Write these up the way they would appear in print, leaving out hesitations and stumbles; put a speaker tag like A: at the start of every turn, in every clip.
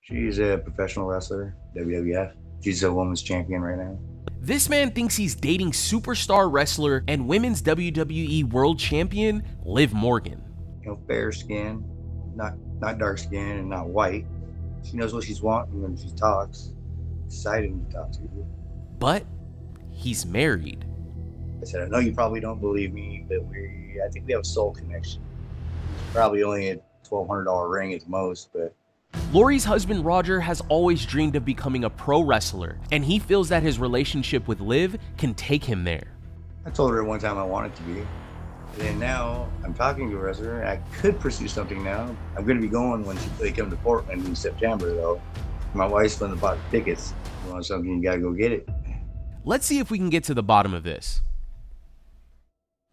A: She's a professional wrestler, WWF. She's a women's champion right now.
B: This man thinks he's dating superstar wrestler and women's WWE world champion, Liv Morgan.
A: Fair skin, not dark skin and not white. She knows what she's wanting when she talks. Exciting to talk to you.
B: But he's married.
A: I said, I know you probably don't believe me, but I think we have a soul connection. It's probably only a $1,200 ring at most, but
B: Lori's husband Roger has always dreamed of becoming a pro wrestler, and he feels that his relationship with Liv can take him there.
A: I told her one time I wanted to be. And then now I'm talking to a wrestler. I could pursue something now. I'm going to be going when they come to Portland in September, though. My wife's going to buy tickets. You want something, you got to go get it.
B: Let's see if we can get to the bottom of this.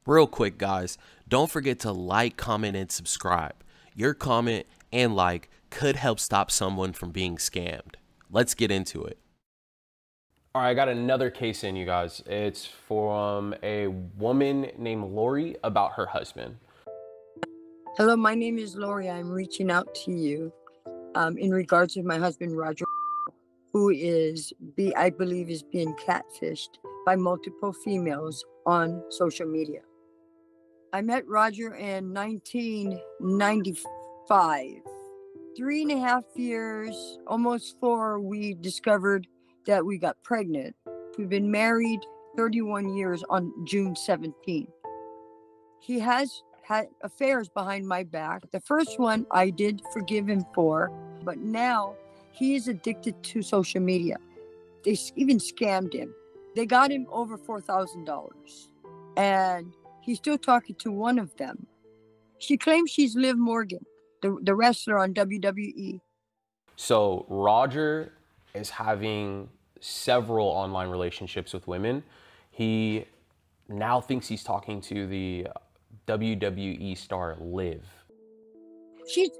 B: Real quick, guys, don't forget to like, comment, and subscribe. Your comment and like could help stop someone from being scammed. Let's get into it. All right, I got another case in, you guys. It's from a woman named Lori about her husband.
C: Hello, my name is Lori. I'm reaching out to you in regards to my husband, Roger, who I believe is being catfished by multiple females on social media. I met Roger in 1995. 3.5 years, almost 4, we discovered that we got pregnant. We've been married 31 years on June 17th. He has had affairs behind my back. The first one I did forgive him for, but now he is addicted to social media. They even scammed him. They got him over $4,000, and he's still talking to one of them. She claims she's Liv Morgan, the wrestler on WWE.
B: So Roger is having several online relationships with women. He now thinks he's talking to the WWE star Liv.
C: She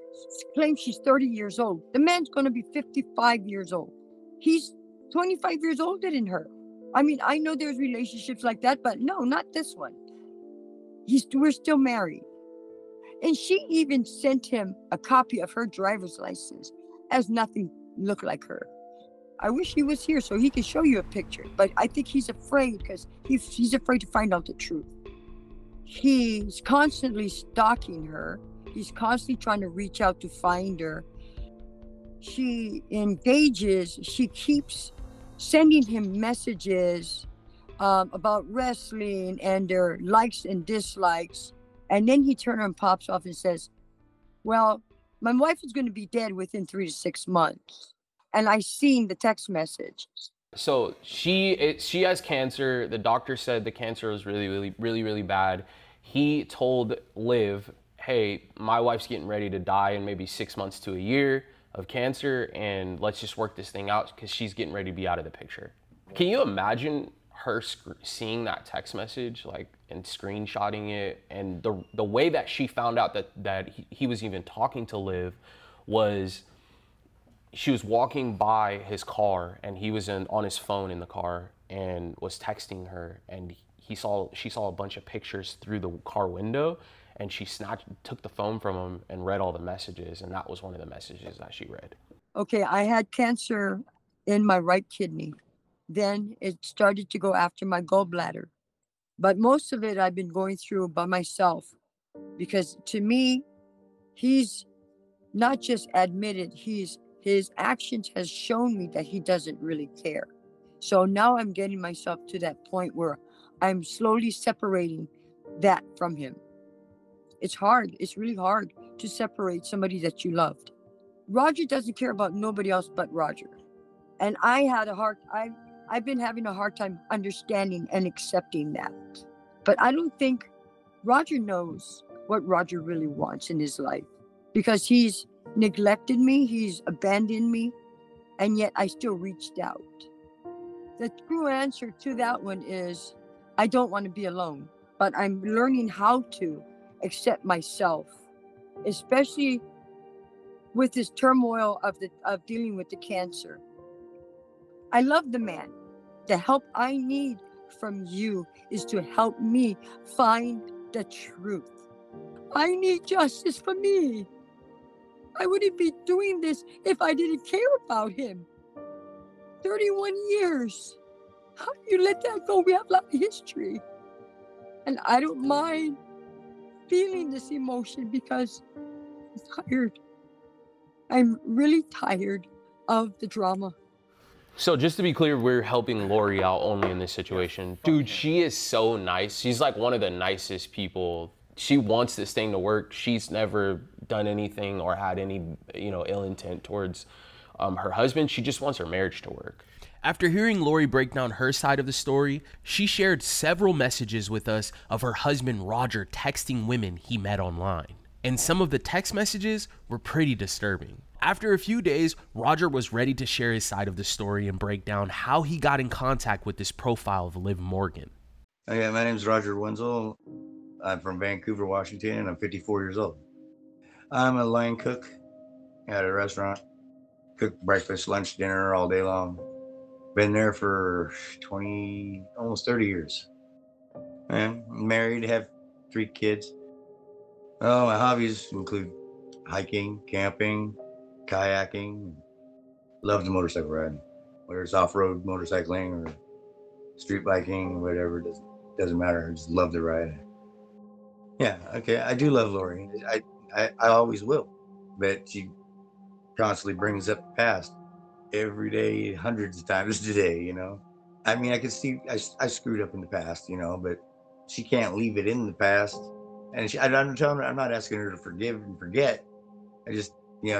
C: claims she's 30 years old. The man's going to be 55 years old. He's 25 years older than her. I mean, I know there's relationships like that, but no, not this one. We're still married. And she even sent him a copy of her driver's license, as nothing looked like her. I wish he was here so he could show you a picture, but I think he's afraid because he's afraid to find out the truth. He's constantly stalking her. He's constantly trying to reach out to find her. She keeps sending him messages about wrestling and their likes and dislikes. And then he turns and pops off and says, well, my wife is going to be dead within 3 to 6 months. And I seen the text message.
B: So she has cancer. The doctor said the cancer was really bad. He told Liv, hey, my wife's getting ready to die in maybe 6 months to a year of cancer, and let's just work this thing out because she's getting ready to be out of the picture. Can you imagine her seeing that text message, like, and screenshotting it? And the way that she found out that he was even talking to Liv was, she was walking by his car and he was on his phone in the car and was texting her, and she saw a bunch of pictures through the car window, and she took the phone from him and read all the messages, and that was one of the messages that she read.
C: Okay, I had cancer in my right kidney. Then it started to go after my gallbladder. But most of it I've been going through by myself, because to me, he's not just admitted, his actions has shown me that he doesn't really care. So now I'm getting myself to that point where I'm slowly separating that from him. It's hard. It's really hard to separate somebody that you loved. Roger doesn't care about nobody else but Roger. And I've been having a hard time understanding and accepting that. But I don't think Roger knows what Roger really wants in his life, because he's neglected me, he's abandoned me, and yet I still reached out. The true answer to that one is I don't want to be alone, but I'm learning how to accept myself, especially with this turmoil of dealing with the cancer. I love the man. The help I need from you is to help me find the truth. I need justice for me. I wouldn't be doing this if I didn't care about him. 31 years. How do you let that go? We have a lot of history. And I don't mind feeling this emotion because I'm tired. I'm really tired of the drama.
B: So just to be clear, we're helping Lori out only in this situation. Dude, she is so nice. She's like one of the nicest people. She wants this thing to work. She's never done anything or had any, ill intent towards her husband. She just wants her marriage to work. After hearing Lori break down her side of the story, she shared several messages with us of her husband Roger texting women he met online. And some of the text messages were pretty disturbing. After a few days, Roger was ready to share his side of the story and break down how he got in contact with this profile of Liv Morgan.
A: Yeah, my name is Roger Wenzel. I'm from Vancouver, Washington, and I'm 54 years old. I'm a line cook at a restaurant. Cook breakfast, lunch, dinner all day long. Been there for almost 30 years. I'm married, have 3 kids. Oh, my hobbies include hiking, camping, kayaking. Love the motorcycle riding, whether it's off-road motorcycling or street biking, whatever. Doesn't matter. I just love to ride. Yeah, okay. I do love Lori. I always will, but she constantly brings up the past every day, hundreds of times today. I mean, I can see I screwed up in the past, but she can't leave it in the past. And I'm telling her, I'm not asking her to forgive and forget. I just,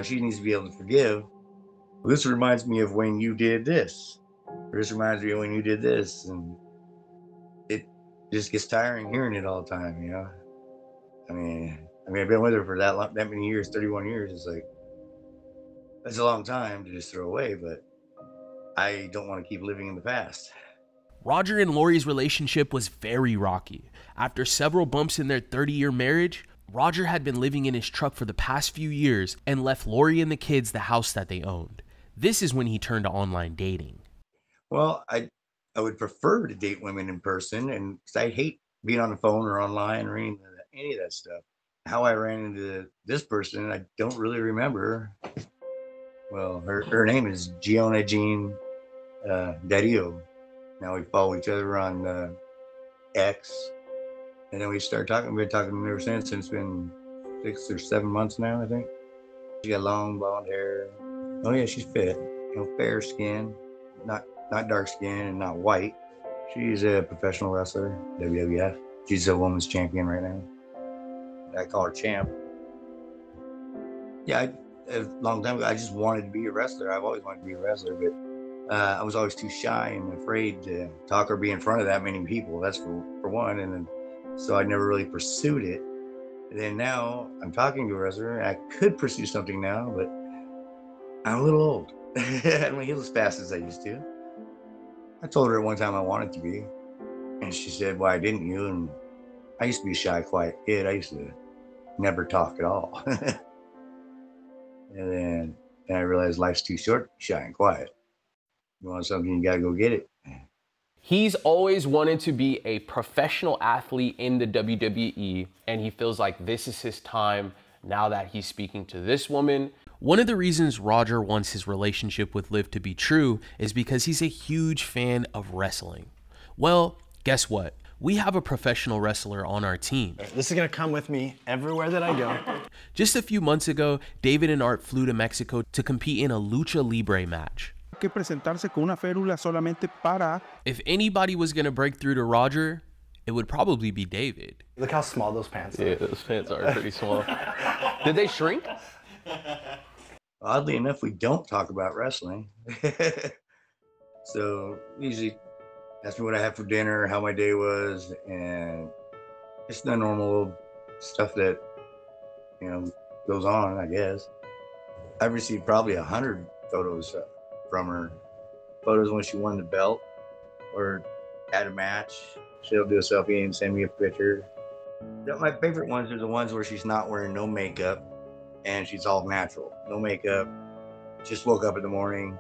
A: she needs to be able to forgive. Well, this reminds me of when you did this. Or this reminds me of when you did this. And it just gets tiring hearing it all the time, I mean, I've been with her for that many years, 31 years. It's like, that's a long time to just throw away, but I don't want to keep living in the past.
B: Roger and Lori's relationship was very rocky. After several bumps in their 30-year marriage, Roger had been living in his truck for the past few years and left Lori and the kids the house that they owned. This is when he turned to online dating.
A: Well, I would prefer to date women in person, and because I hate being on the phone or online or any of that stuff. How I ran into this person, I don't really remember. Well, her name is Giona Jean Dario. Now we follow each other on X, and then we started talking. We've been talking ever since, and it's been 6 or 7 months now, I think. She got long blonde hair. Oh yeah, she's fit. Fair skin, not dark skin and not white. She's a professional wrestler, WWF. She's a women's champion right now. I call her champ. Yeah, a long time ago, I just wanted to be a wrestler. I've always wanted to be a wrestler, but I was always too shy and afraid to talk or be in front of that many people. That's for one. And then, so I never really pursued it. And then now I'm talking to a wrestler. I could pursue something now, but I'm a little old. I don't heal as fast as I used to. I told her at one time I wanted to be, and she said, "Why didn't you?" And I used to be a shy, quiet kid. I used to never talk at all. And then I realized life's too short to be shy and quiet. You want something, you gotta go get it.
B: He's always wanted to be a professional athlete in the WWE, and he feels like this is his time now that he's speaking to this woman. One of the reasons Roger wants his relationship with Liv to be true is because he's a huge fan of wrestling. Well, guess what? We have a professional wrestler on our team.
D: This is gonna come with me everywhere that I go.
B: Just a few months ago, David and Art flew to Mexico to compete in a lucha libre match.
E: Que presentarse con una férula solamente para...
B: If anybody was gonna break through to Roger, it would probably be David.
D: Look how small those pants are.
B: Yeah, those pants are pretty small. Did they shrink?
A: Oddly enough, we don't talk about wrestling. So usually ask me what I had for dinner, how my day was, and it's the normal stuff that, goes on, I guess. I've received probably 100 photos from her. Photos when she won the belt or at a match. She'll do a selfie and send me a picture. My favorite ones are the ones where she's not wearing no makeup and she's all natural. No makeup, just woke up in the morning,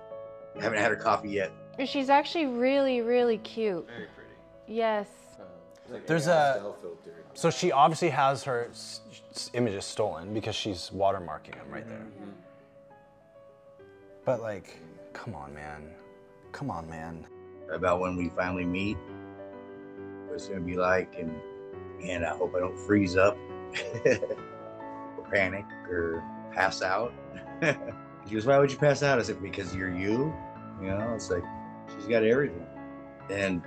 A: haven't had her coffee yet.
F: She's actually really, really cute.
B: Very pretty.
F: Yes.
D: There's so she obviously has her images stolen because she's watermarking them right there. But like, come on, man. Come on, man.
A: About when we finally meet, what it's gonna be like, and I hope I don't freeze up or panic or pass out. She goes, why would you pass out? I said, because you're you. You know, it's like, she's got everything. And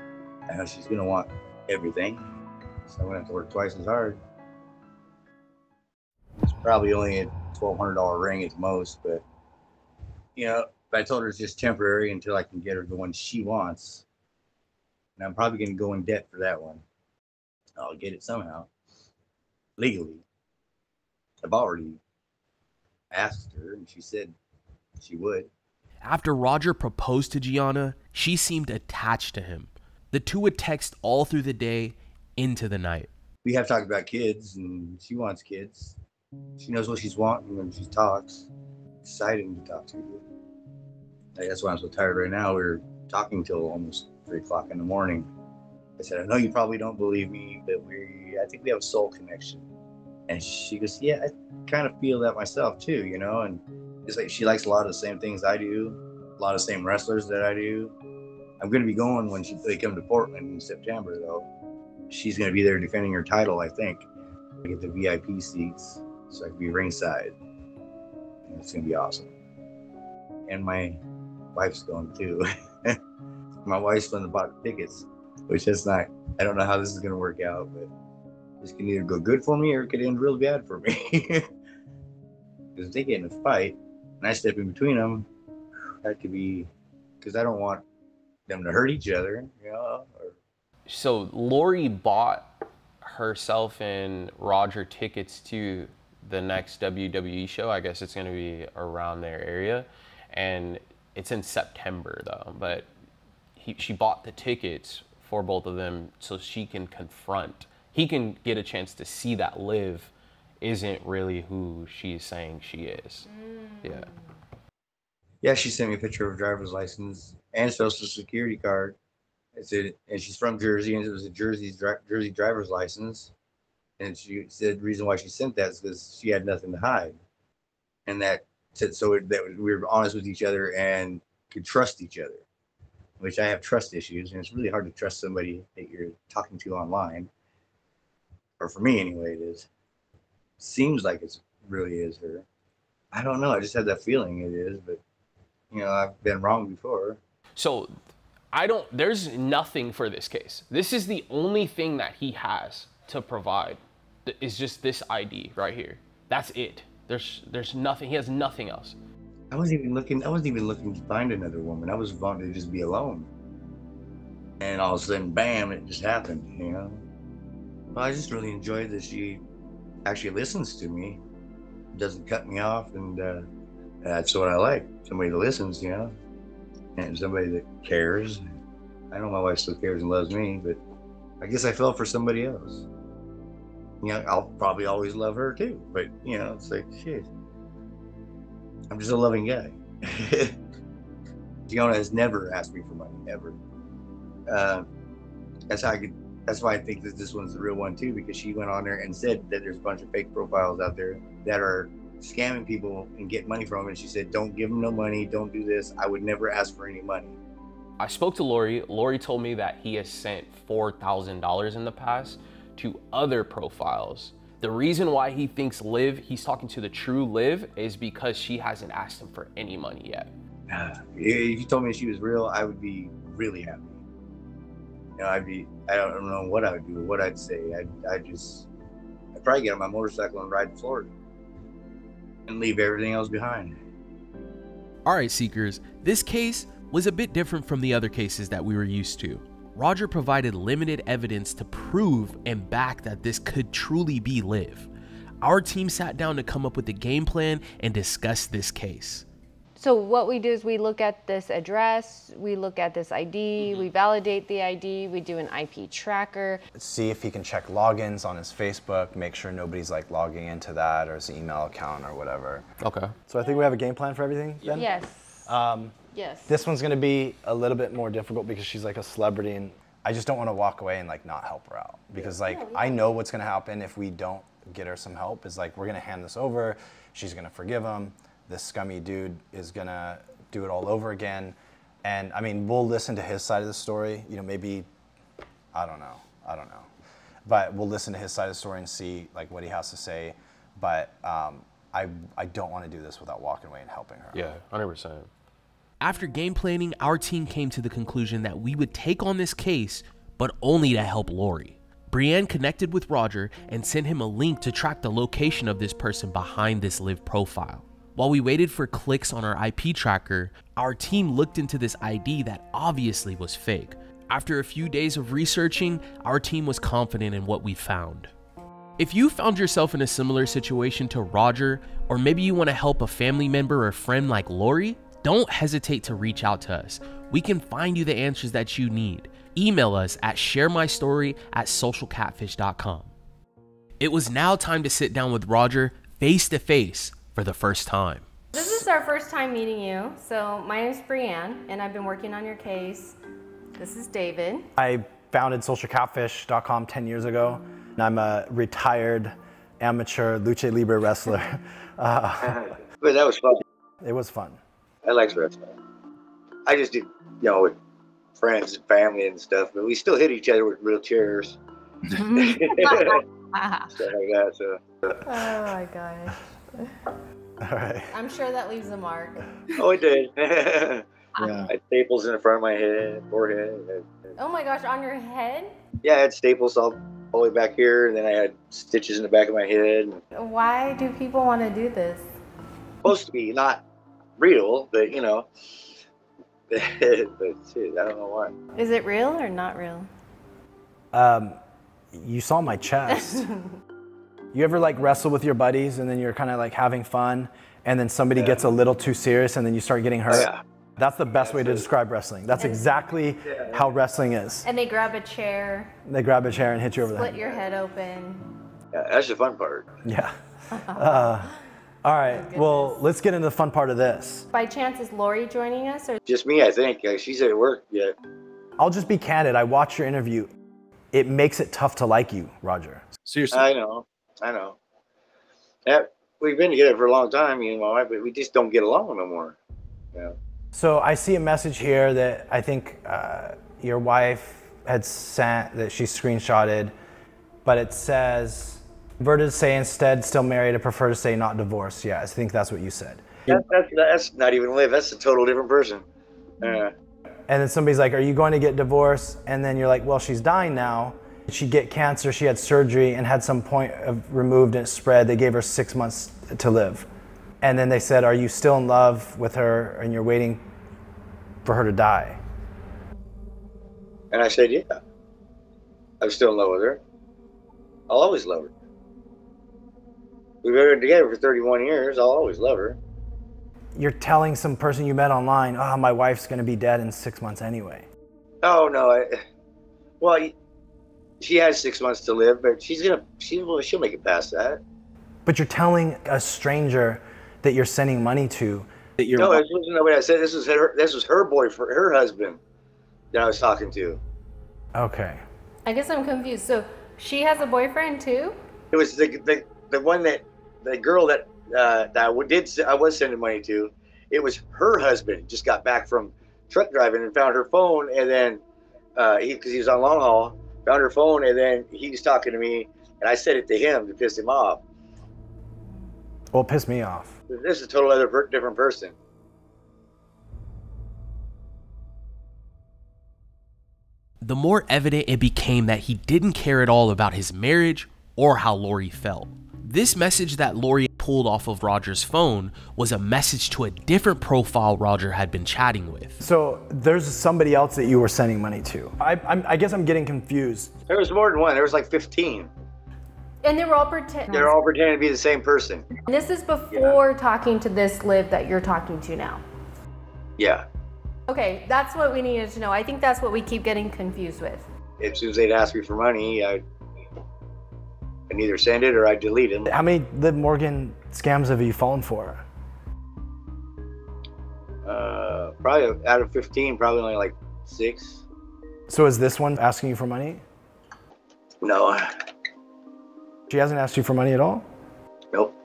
A: I know she's gonna want everything. So I'm gonna have to work twice as hard. It's probably only a $1,200 ring at most, but you know, I told her it's just temporary until I can get her the one she wants. And I'm probably gonna go in debt for that one. I'll get it somehow, legally. I've already asked her, and she said she would.
F: After Roger proposed to Gianna, she seemed attached to him. The two would text all through the day into the night.
A: We have talked about kids, and she wants kids. She knows what she's wanting when she talks. Exciting to talk to you. That's why I'm so tired right now. We were talking till almost 3 o'clock in the morning. I said, I know you probably don't believe me, but I think we have a soul connection. And she goes, yeah, I kind of feel that myself too, you know? And it's like she likes a lot of the same things I do, a lot of the same wrestlers that I do. I'm going to be going when they come to Portland in September, though. She's going to be there defending her title, I think. I get the VIP seats, so I can be ringside. And it's going to be awesome. And my wife's going too. My wife's the one that bought the tickets, which is not, I don't know how this is going to work out, but this can either go good for me or it could end real bad for me. Because if they get in a fight and I step in between them, that could be, because I don't want them to hurt each other, you know.
B: So Lori bought herself and Roger tickets to the next WWE show. I guess it's going to be around their area, and it's in September though. But she bought the tickets for both of them so he can get a chance to see that Liv isn't really who she's saying she is. Yeah.
A: Yeah, she sent me a picture of her driver's license and social security card. And she's from Jersey, and it was a Jersey driver's license. And she said the reason why she sent that is because she had nothing to hide. And that said, that we were honest with each other and could trust each other, which I have trust issues. And it's really hard to trust somebody that you're talking to online. Or for me anyway, it is. Seems like it really is her. I don't know. I just had that feeling it is, but you know, I've been wrong before.
B: So there's nothing for this case. This is the only thing that he has to provide is just this ID right here. That's it. There's nothing. He has nothing else.
A: I wasn't even looking to find another woman. I was wanting to just be alone. And all of a sudden, bam, it just happened, you know? Well, I just really enjoyed that she actually listens to me, doesn't cut me off, and that's what I like. Somebody that listens, you know? And somebody that cares. I know my wife still cares and loves me, but I guess I fell for somebody else. You know, I'll probably always love her too, but you know, it's like, shit. I'm just a loving guy. Gianna has never asked me for money, ever. That's why I think that this one's the real one too, because she went on there and said that there's a bunch of fake profiles out there that are scamming people and get money from them. And she said, don't give them no money, don't do this. I would never ask for any money.
B: I spoke to Lori. Lori told me that he has sent $4,000 in the past to other profiles. The reason why he thinks he's talking to the true Liv, is because she hasn't asked him for any money yet.
A: If you told me she was real, I would be really happy. You know, I don't know what I would do, what I'd say. I'd probably get on my motorcycle and ride to Florida and leave everything else behind.
F: All right, Seekers, this case was a bit different from the other cases that we were used to. Roger provided limited evidence to prove and back that this could truly be Liv. Our team sat down to come up with a game plan and discuss this case.
G: So what we do is we look at this address, we look at this ID, we validate the ID, we do an IP tracker.
D: See if he can check logins on his Facebook, make sure nobody's like logging into that or his email account or whatever.
B: Okay.
D: So I think we have a game plan for everything then?
G: Yes. Yes.
D: This one's gonna be a little bit more difficult because she's like a celebrity and I just don't want to walk away and like not help her out, because like I know what's gonna happen if we don't get her some help. Is like we're gonna hand this over, she's gonna forgive him, this scummy dude is gonna do it all over again. And I mean, we'll listen to his side of the story. You know, maybe, I don't know, but we'll listen to his side of the story and see like what he has to say. But I don't want to do this without walking away and helping her.
B: Yeah, 100%.
F: After game planning, our team came to the conclusion that we would take on this case, but only to help Lori. Brienne connected with Roger and sent him a link to track the location of this person behind this live profile. While we waited for clicks on our IP tracker, our team looked into this ID that obviously was fake. After a few days of researching, our team was confident in what we found. If you found yourself in a similar situation to Roger, or maybe you want to help a family member or friend like Lori, don't hesitate to reach out to us. We can find you the answers that you need. Email us at sharemystory@socialcatfish.com. It was now time to sit down with Roger face to face for the first time.
G: This is our first time meeting you. So my name's Brienne, and I've been working on your case. This is David.
D: I founded socialcatfish.com 10 years ago, and I'm a retired amateur lucha libre wrestler.
A: But that was fun.
D: It was fun.
A: I like wrestling. I just did, with friends and family and stuff, but we still hit each other with real chairs. Stuff like that. So.
G: Oh my gosh.
D: All right.
G: I'm sure that leaves a mark.
A: Oh, it did.
D: Yeah.
A: I had staples in the front of my head, forehead.
G: Oh my gosh, on your head?
A: Yeah, I had staples all the way back here, and then I had stitches in the back of my head.
G: Why do people want to do this?
A: Supposed to be not real, but but shit, I don't know why.
G: Is it real or not real?
D: You saw my chest. You ever like wrestle with your buddies and then you're kind of like having fun, and then somebody gets a little too serious and then you start getting hurt?
A: Oh, yeah.
D: That's the best way to describe wrestling. That's exactly how wrestling is.
G: And they grab a chair.
D: They grab a chair and hit you over the head.
G: Split your head open.
A: Yeah, that's the fun part.
D: Yeah. All right, well, let's get into the fun part of this.
G: By chance, is Lori joining us? Or
A: Just me, I think. She's at work yet.
D: I'll just be candid. I watched your interview. It makes it tough to like you, Roger.
F: Seriously.
A: I know. Yeah, we've been together for a long time, me and my wife, but we just don't get along no more. Yeah.
D: So I see a message here that I think your wife had sent, that she screenshotted, but it says, prefer to say instead still married, I prefer to say not divorced. Yeah, I think that's what you said.
A: That's not even Liv. That's a total different person.
D: And then somebody's like, are you going to get divorced? And then you're like, well, she's dying now. She get cancer, she had surgery and had some point of removed and it spread. They gave her 6 months to live. And then they said, are you still in love with her and you're waiting for her to die?
A: And I said, yeah. I'm still in love with her. I'll always love her. We've been together for 31 years. I'll always love her.
D: You're telling some person you met online, oh, my wife's gonna be dead in 6 months anyway.
A: Oh, no. She has 6 months to live, but she'll make it past that.
D: But you're telling a stranger that you're sending money to.
A: No, this wasn't what I said. This was her boyfriend, her husband that I was talking to.
D: Okay.
G: I guess I'm confused. So she has a boyfriend too?
A: It was the one the girl that I was sending money to. It was her husband. Just got back from truck driving and found her phone, and then because he was on long haul, found her phone, and then he was talking to me, and I said it to him to piss him off.
D: Well, it pissed me off.
A: This is a total different person.
F: The more evident it became that he didn't care at all about his marriage or how Lori felt. This message that Lori pulled off of Roger's phone was a message to a different profile Roger had been chatting with.
D: So there's somebody else that you were sending money to. I guess I'm getting confused.
A: There was more than one. There was like 15.
G: And they were all pretending.
A: They're all pretending to be the same person.
G: And this is before talking to this Liv that you're talking to now.
A: Yeah.
G: Okay, that's what we needed to know. I think that's what we keep getting confused with.
A: As soon as they'd ask me for money, I'd either send it or I'd delete it.
D: How many Liv Morgan scams have you fallen for?
A: Probably out of 15, probably only like 6.
D: So is this one asking you for money?
A: No.
D: She hasn't asked you for money at all?
A: Nope.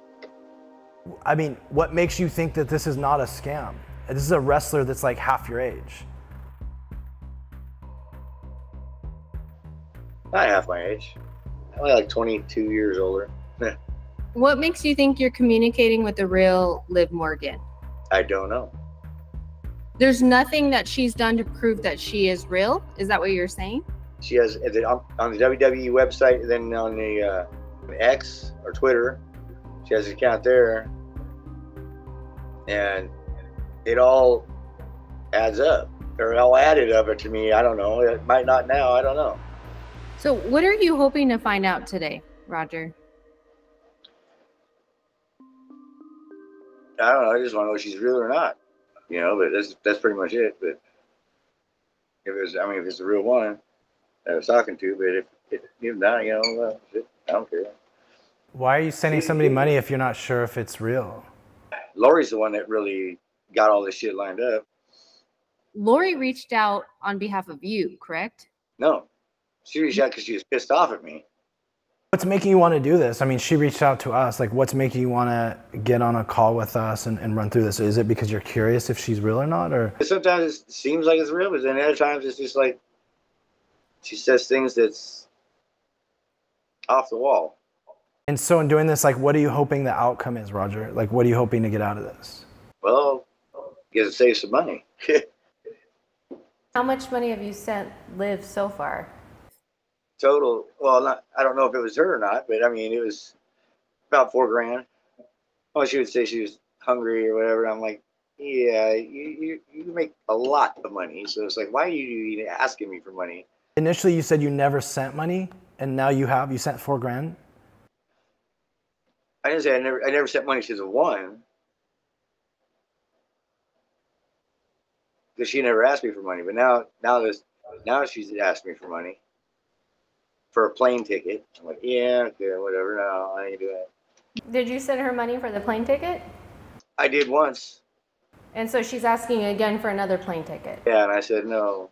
D: I mean, what makes you think that this is not a scam? This is a wrestler that's like half your age.
A: Not half my age. I'm only like 22 years older.
G: What makes you think you're communicating with the real Liv Morgan?
A: I don't know.
G: There's nothing that she's done to prove that she is real? Is that what you're saying?
A: She has on the WWE website, and then on the X or Twitter, she has an account there, and it all adds up, or it all added up to me. I don't know. It might not now. I don't know.
G: So what are you hoping to find out today, Roger?
A: I don't know. I just want to know if she's real or not. You know, but that's pretty much it. But if it's a real one that I was talking to, but if not, you know, well, shit, I don't care.
D: Why are you sending somebody money if you're not sure if it's real?
A: Lori's the one that really got all this shit lined up.
G: Lori reached out on behalf of you, correct?
A: No, she reached out because she was pissed off at me.
D: What's making you want to do this? I mean, she reached out to us. Like, what's making you want to get on a call with us and run through this? Is it because you're curious if she's real or not? Or
A: sometimes it seems like it's real, but then other times it's just like she says things that's off the wall.
D: And so in doing this, like, what are you hoping the outcome is, Roger? Like, what are you hoping to get out of this?
A: Well, get to save some money.
G: How much money have you sent Liv so far?
A: Total, well, I don't know if it was her or not, but I mean, it was about $4,000. Well, she would say she was hungry or whatever. I'm like, yeah, you make a lot of money. So it's like, why are you even asking me for money?
D: Initially, you said you never sent money, and now you sent $4,000?
A: I didn't say I never sent money to the one. Because she never asked me for money. But now she's asked me for money. For a plane ticket. I'm like, yeah, okay, whatever. No, I ain't doing it.
G: Did you send her money for the plane ticket?
A: I did once.
G: And so she's asking again for another plane ticket.
A: Yeah, and I said no.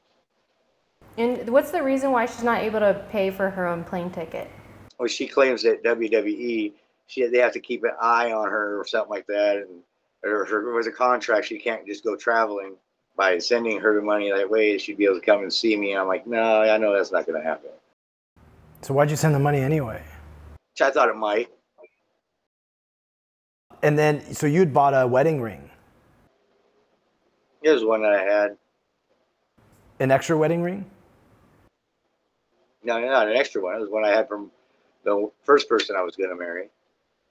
G: And what's the reason why she's not able to pay for her own plane ticket?
A: Well, she claims that WWE, they have to keep an eye on her or something like that. And or if it was a contract, she can't just go traveling. By sending her the money that way, she'd be able to come and see me. And I'm like, no, I know that's not going to happen.
D: So why'd you send the money anyway?
A: I thought it might.
D: And then, so you'd bought a wedding ring?
A: Here's one that I had.
D: An extra wedding ring?
A: No, not an extra one. It was one I had from the first person I was going to marry.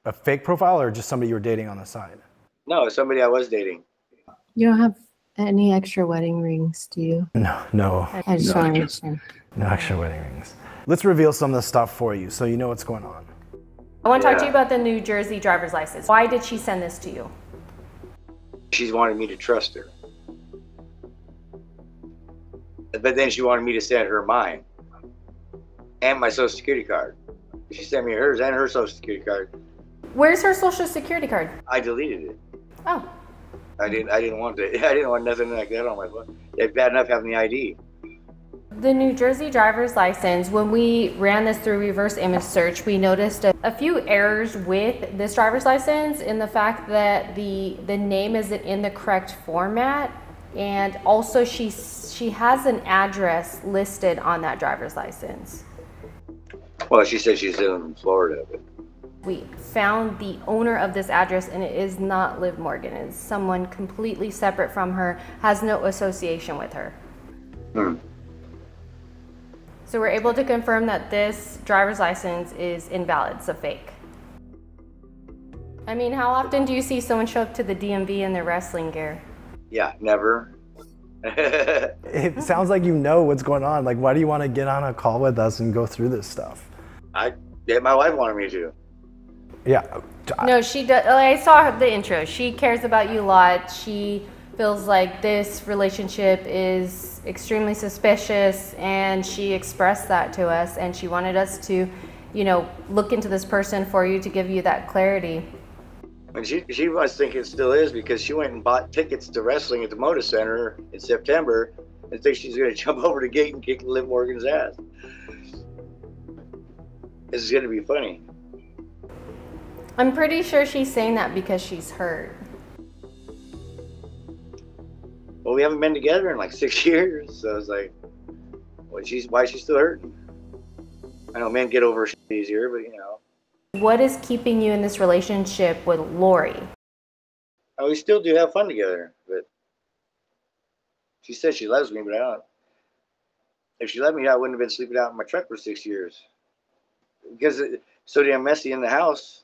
D: A fake profile or just somebody you were dating on the side?
A: No, somebody I was dating.
G: You don't have any extra wedding rings, do you?
D: No.
G: I just want to understand.
D: No extra wedding rings. Let's reveal some of the stuff for you so you know what's going on.
G: I want to talk to you about the New Jersey driver's license. Why did she send this to you?
A: She's wanted me to trust her. But then she wanted me to send her mine. And my social security card. She sent me hers and her social security card.
G: Where's her social security card?
A: I deleted it.
G: Oh.
A: I didn't want nothing like that on my phone. It's bad enough having the ID.
G: The New Jersey driver's license, when we ran this through reverse image search, we noticed a few errors with this driver's license in the fact that the name isn't in the correct format, and also she has an address listed on that driver's license.
A: Well, she said she's in Florida. But
G: we found the owner of this address, and it is not Liv Morgan. It's someone completely separate from her, has no association with her. So we're able to confirm that this driver's license is invalid, it's a fake. I mean, how often do you see someone show up to the DMV in their wrestling gear?
A: Yeah, never.
D: It sounds like you know what's going on. Like, why do you want to get on a call with us and go through this stuff?
A: My wife wanted me to.
D: Yeah.
G: No, she does. I saw the intro. She cares about you a lot. She feels like this relationship is extremely suspicious, and she expressed that to us, and she wanted us to, look into this person for you to give you that clarity.
A: And she must think it still is because she went and bought tickets to wrestling at the Moda Center in September and thinks she's going to jump over the gate and kick Liv Morgan's ass. This is going to be funny.
G: I'm pretty sure she's saying that because she's hurt.
A: Well, we haven't been together in like 6 years, so it's like, why is she still hurting? I know men get over shit easier, but you know.
G: What is keeping you in this relationship with Lori?
A: We still do have fun together, but she says she loves me, but I don't. If she loved me, I wouldn't have been sleeping out in my truck for 6 years. Because it's so damn messy in the house.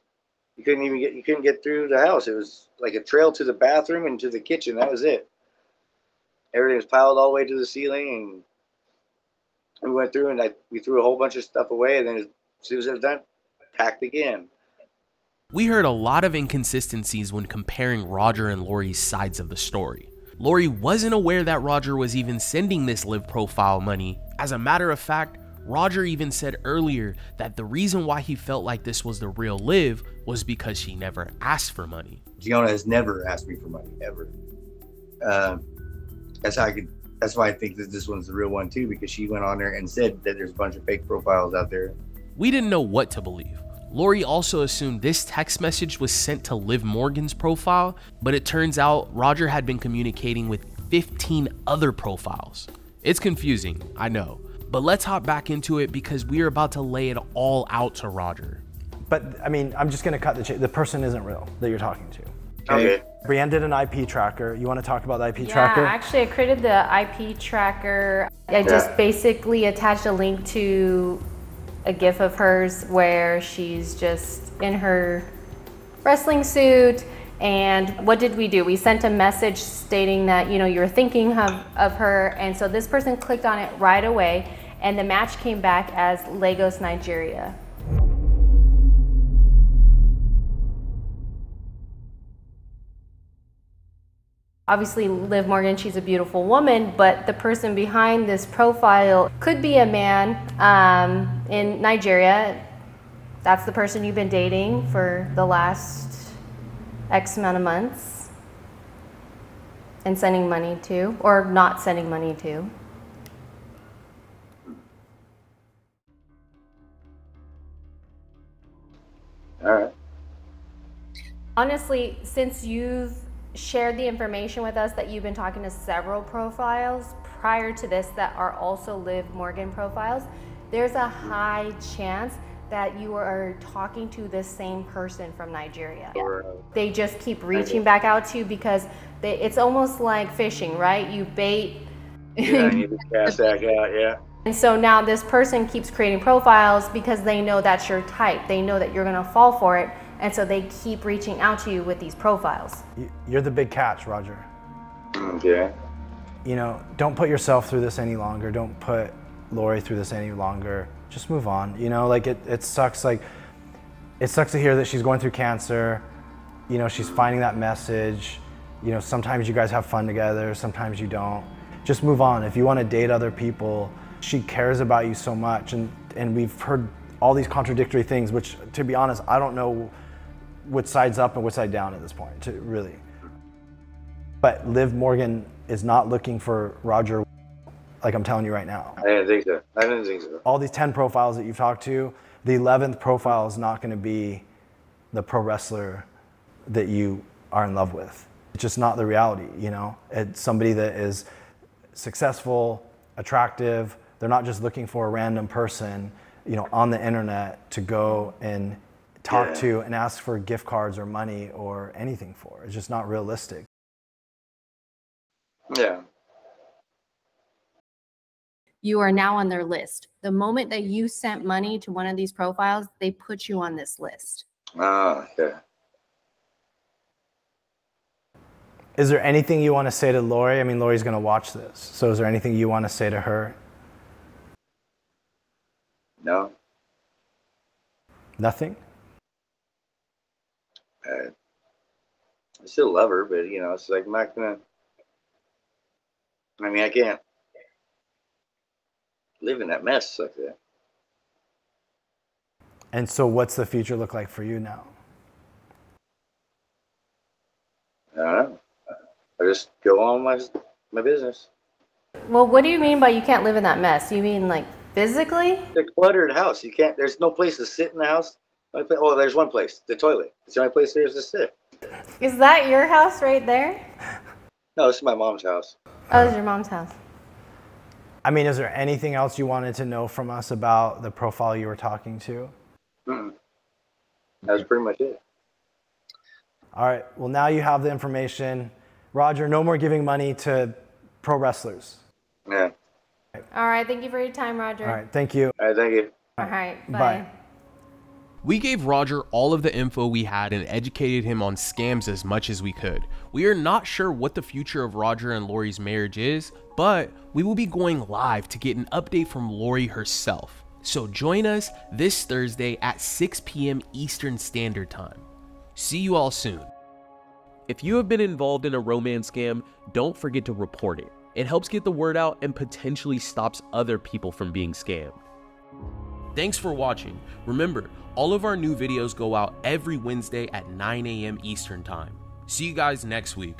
A: You couldn't get through the house. It was like a trail to the bathroom and to the kitchen. That was it. Everything was piled all the way to the ceiling, and we went through and we threw a whole bunch of stuff away, and then as soon as it was done, packed again.
F: We heard a lot of inconsistencies when comparing Roger and Lori's sides of the story. Lori wasn't aware that Roger was even sending this Liv profile money. As a matter of fact, Roger even said earlier that the reason why he felt like this was the real Liv was because she never asked for money.
A: Gianna has never asked me for money, ever. That's why I think that this one's the real one too, because she went on there and said that there's a bunch of fake profiles out there.
F: We didn't know what to believe. Lori also assumed this text message was sent to Liv Morgan's profile, but it turns out Roger had been communicating with 15 other profiles. It's confusing, I know, but let's hop back into it because we are about to lay it all out to Roger.
D: But I mean, I'm just gonna cut the chain. The person isn't real that you're talking to.
A: Okay.
D: Brienne did an IP tracker. You want to talk about the IP tracker?
G: Yeah, actually I created the IP tracker. I just basically attached a link to a GIF of hers where she's just in her wrestling suit. And what did we do? We sent a message stating that, you know, you were thinking of her. And so this person clicked on it right away and the match came back as Lagos, Nigeria. Obviously, Liv Morgan, she's a beautiful woman, but the person behind this profile could be a man in Nigeria. That's the person you've been dating for the last X amount of months and sending money to, or not sending money to.
A: All right.
G: Honestly, since you've shared the information with us that you've been talking to several profiles prior to this that are also Liv Morgan profiles, there's a high chance that you are talking to the same person from Nigeria. They just keep reaching back out to you because it's almost like fishing, right? You bait.
A: Yeah, you just cast that out, yeah.
G: And so now this person keeps creating profiles because they know that's your type. They know that you're gonna fall for it. And so they keep reaching out to you with these profiles.
D: You're the big catch, Roger.
A: Okay.
D: You know, don't put yourself through this any longer. Don't put Lori through this any longer. Just move on. You know, like it sucks. Like, it sucks to hear that she's going through cancer. You know, she's finding that message. You know, sometimes you guys have fun together, sometimes you don't. Just move on. If you want to date other people, she cares about you so much. And we've heard all these contradictory things, which, to be honest, I don't know which side's up and which side down at this point, really. But Liv Morgan is not looking for Roger, like I'm telling you right now.
A: I didn't think so.
D: All these 10 profiles that you've talked to, the 11th profile is not going to be the pro wrestler that you are in love with. It's just not the reality, you know? It's somebody that is successful, attractive. They're not just looking for a random person, you know, on the internet to go and talk to and ask for gift cards or money or anything for. It's just not realistic.
A: Yeah.
G: You are now on their list. The moment that you sent money to one of these profiles, they put you on this list.
A: Ah, yeah.
D: Is there anything you want to say to Lori? I mean, Lori's going to watch this. So is there anything you want to say to her?
A: No.
D: Nothing?
A: I still love her, but you know, it's like I'm not gonna. I mean, I can't live in that mess like that.
D: And so what's the future look like for you now?
A: I don't know. I just go on my business.
G: Well, what do you mean by you can't live in that mess? You mean like physically?
A: It's a cluttered house. You can't. There's no place to sit in the house. Oh, there's one place. The toilet. It's the only place there's to sit.
G: Is that your house right there?
A: No, this is my mom's house.
G: Oh, it's your mom's house.
D: I mean, is there anything else you wanted to know from us about the profile you were talking to?
A: Mm-mm. That was pretty much it.
D: All right. Well, now you have the information. Roger, no more giving money to pro wrestlers.
A: Yeah.
G: All right. Thank you for your time, Roger.
D: All right. Thank you.
A: All right. Thank you.
G: All right. Bye.
D: Bye.
F: We gave Roger all of the info we had and educated him on scams as much as we could. We are not sure what the future of Roger and Lori's marriage is, but we will be going live to get an update from Lori herself. So join us this Thursday at 6 p.m. Eastern Standard Time. See you all soon. If you have been involved in a romance scam, don't forget to report it. It helps get the word out and potentially stops other people from being scammed. Thanks for watching. Remember, all of our new videos go out every Wednesday at 9 a.m. Eastern Time. See you guys next week.